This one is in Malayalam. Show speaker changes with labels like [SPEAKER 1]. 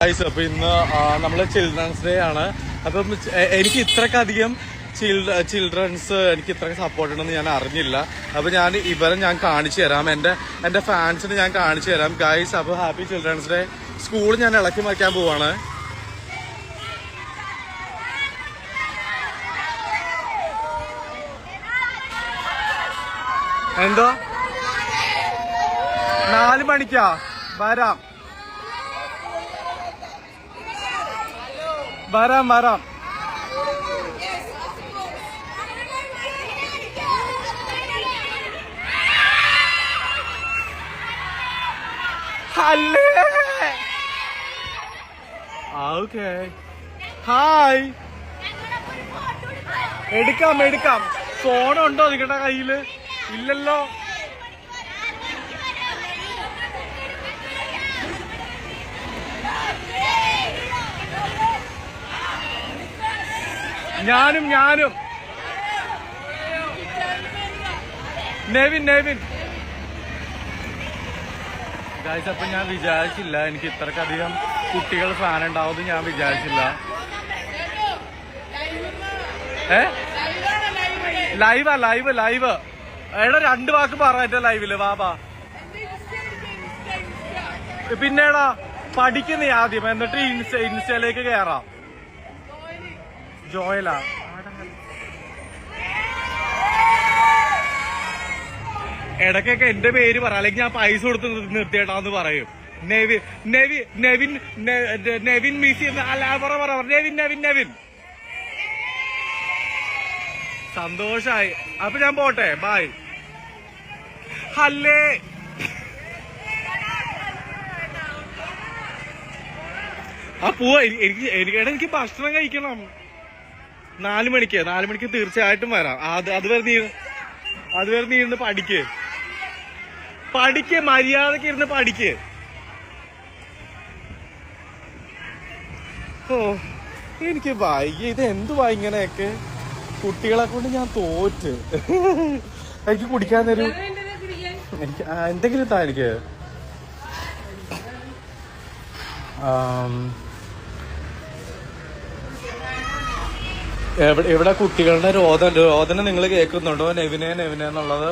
[SPEAKER 1] അപ്പൊ ഇന്ന് നമ്മള് ചിൽഡ്രൻസ് ഡേ ആണ്. അപ്പം എനിക്ക് ഇത്രക്കധികം ചിൽഡ്രൻസ് എനിക്ക് ഇത്ര സപ്പോർട്ട് ഉണ്ടെന്ന് ഞാൻ അറിഞ്ഞില്ല. അപ്പൊ ഞാൻ കാണിച്ചു തരാം, എന്റെ ഫാൻസിന് ഞാൻ കാണിച്ചു തരാം ഗൈസ്. അപ്പൊ ഹാപ്പി ചിൽഡ്രൻസ് ഡേ. സ്കൂൾ ഞാൻ ഇളക്കി മറിക്കാൻ പോവാണ്. എന്തോ 4 മണിക്കാ വരാം. Okay, hi. എടുക്കാം. ഫോണുണ്ടോ നിങ്ങളുടെ കയ്യില്? ഇല്ലല്ലോ. ഞാനും നെവിൻ ഗൈസ്. അപ്പൊ ഞാൻ വിചാരിച്ചില്ല എനിക്ക് ഇത്രക്കധികം കുട്ടികൾ ഫാൻ ഉണ്ടാവും ഞാൻ വിചാരിച്ചില്ല. ലൈവ് എടാ 2 വാക്ക് പറഞ്ഞ ലൈവില് വാബാ. പിന്നെടാ പഠിക്കുന്നേ ആദ്യം, എന്നിട്ട് ഇൻസ്റ്റയിലേക്ക് കയറാം. ജോയലാ ഇടയ്ക്കൊക്കെ എന്റെ പേര് പറ, അല്ലെങ്കിൽ ഞാൻ പൈസ കൊടുത്ത് നിർത്തിയിട്ടാന്ന് പറയും. നെവിൻ മിസ് അല്ല, പറ നെവിൻ. സന്തോഷായി. അപ്പൊ ഞാൻ പോട്ടെ, ബൈ. ഹല്ലേ പോവാ. എനിക്ക് ഭക്ഷണം കഴിക്കണം. 4 മണിക്ക് തീർച്ചയായിട്ടും വരാം. അതുവരെ നീ ഇരുന്ന് പഠിക്ക്, മര്യാദക്ക് ഇരുന്ന് പഠിക്ക്. ഓ എനിക്ക് വൈകി. ഇത് എന്തുവാ ഇങ്ങനെയൊക്കെ? കുട്ടികളെ കൊണ്ട് ഞാൻ തോറ്റ്. എനിക്ക് കുടിക്കാൻ തരൂ. എനിക്ക് എന്തെങ്കിലും താ. എനിക്ക് എവിടെ കുട്ടികളുടെ രോദനം നിങ്ങൾ കേൾക്കുന്നുണ്ടോ? നെവിനെ എന്നുള്ളത്.